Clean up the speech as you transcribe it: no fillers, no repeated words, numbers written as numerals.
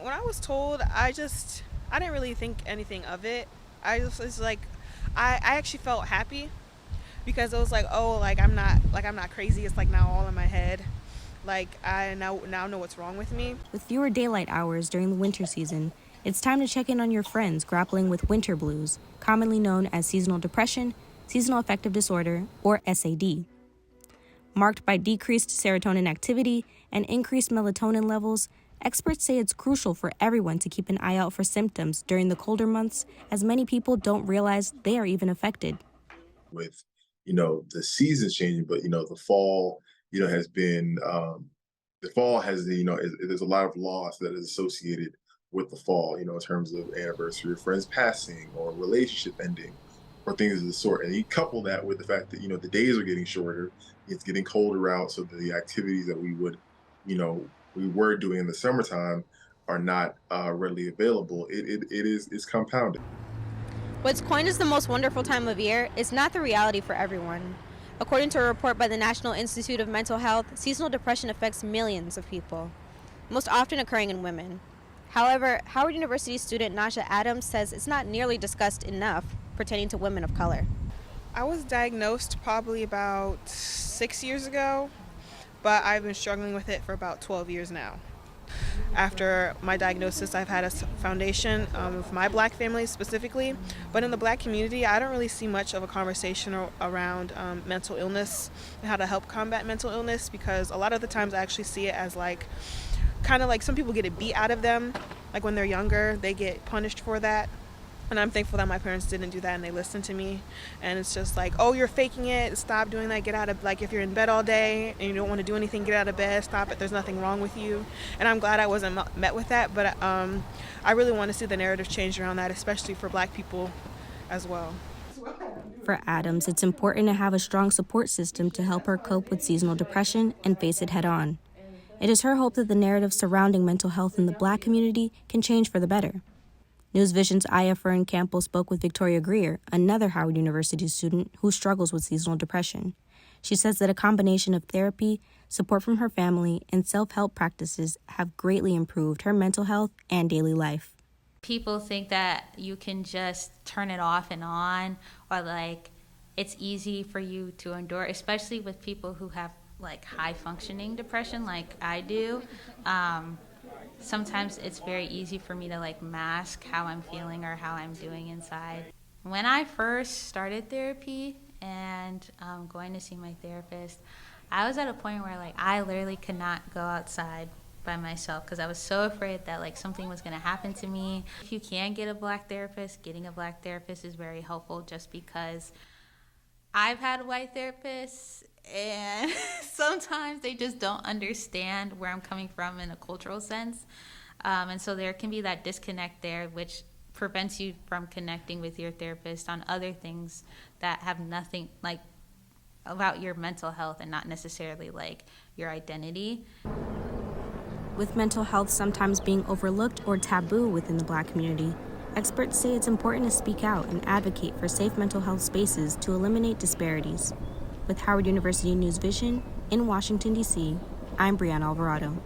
When I was told, I didn't really think anything of it. I just was like, I actually felt happy because it was like, oh, I'm not crazy. It's like now all in my head. Like I now know what's wrong with me. With fewer daylight hours during the winter season, it's time to check in on your friends grappling with winter blues, commonly known as seasonal depression, seasonal affective disorder, or SAD. Marked by decreased serotonin activity and increased melatonin levels, experts say it's crucial for everyone to keep an eye out for symptoms during the colder months, as many people don't realize they are even affected. With the seasons changing, but the fall has been the fall has there's a lot of loss that is associated with the fall, in terms of anniversary of friends passing or relationship ending or things of the sort. And you couple that with the fact that the days are getting shorter, it's getting colder out, so the activities that we were doing in the summertime are not readily available. It's compounded. What's coined as the most wonderful time of year is not the reality for everyone. According to a report by the National Institute of Mental Health, seasonal depression affects millions of people, most often occurring in women. However, Howard University student Nasha Adams says it's not nearly discussed enough pertaining to women of color. I was diagnosed probably about 6 years ago, but I've been struggling with it for about 12 years now. After my diagnosis, I've had a foundation of my Black family specifically, but in the Black community, I don't really see much of a conversation around mental illness and how to help combat mental illness, because a lot of the times I actually see it as kind of like some people get it beat out of them, like when they're younger, they get punished for that. And I'm thankful that my parents didn't do that and they listened to me. And it's just like, oh, you're faking it. Stop doing that. Get out of, if you're in bed all day and you don't want to do anything, get out of bed. Stop it. There's nothing wrong with you. And I'm glad I wasn't met with that. But I really want to see the narrative change around that, especially for Black people as well. For Adams, it's important to have a strong support system to help her cope with seasonal depression and face it head on. It is her hope that the narrative surrounding mental health in the Black community can change for the better. Newsvision's Furin-Campbell spoke with Victoria Greer, another Howard University student who struggles with seasonal depression. She says that a combination of therapy, support from her family, and self-help practices have greatly improved her mental health and daily life. People think that you can just turn it off and on, or it's easy for you to endure, especially with people who have high functioning depression like I do. Sometimes it's very easy for me to mask how I'm feeling or how I'm doing inside. When I first started therapy and going to see my therapist, I was at a point where I literally could not go outside by myself because I was so afraid that something was going to happen to me. If you can get a Black therapist, getting a Black therapist is very helpful, just because I've had white therapists and sometimes they just don't understand where I'm coming from in a cultural sense. And so there can be that disconnect there, which prevents you from connecting with your therapist on other things that have nothing about your mental health and not necessarily your identity. With mental health sometimes being overlooked or taboo within the Black community, experts say it's important to speak out and advocate for safe mental health spaces to eliminate disparities. With Howard University Newsvision in Washington, D.C., I'm Briana Alvarado.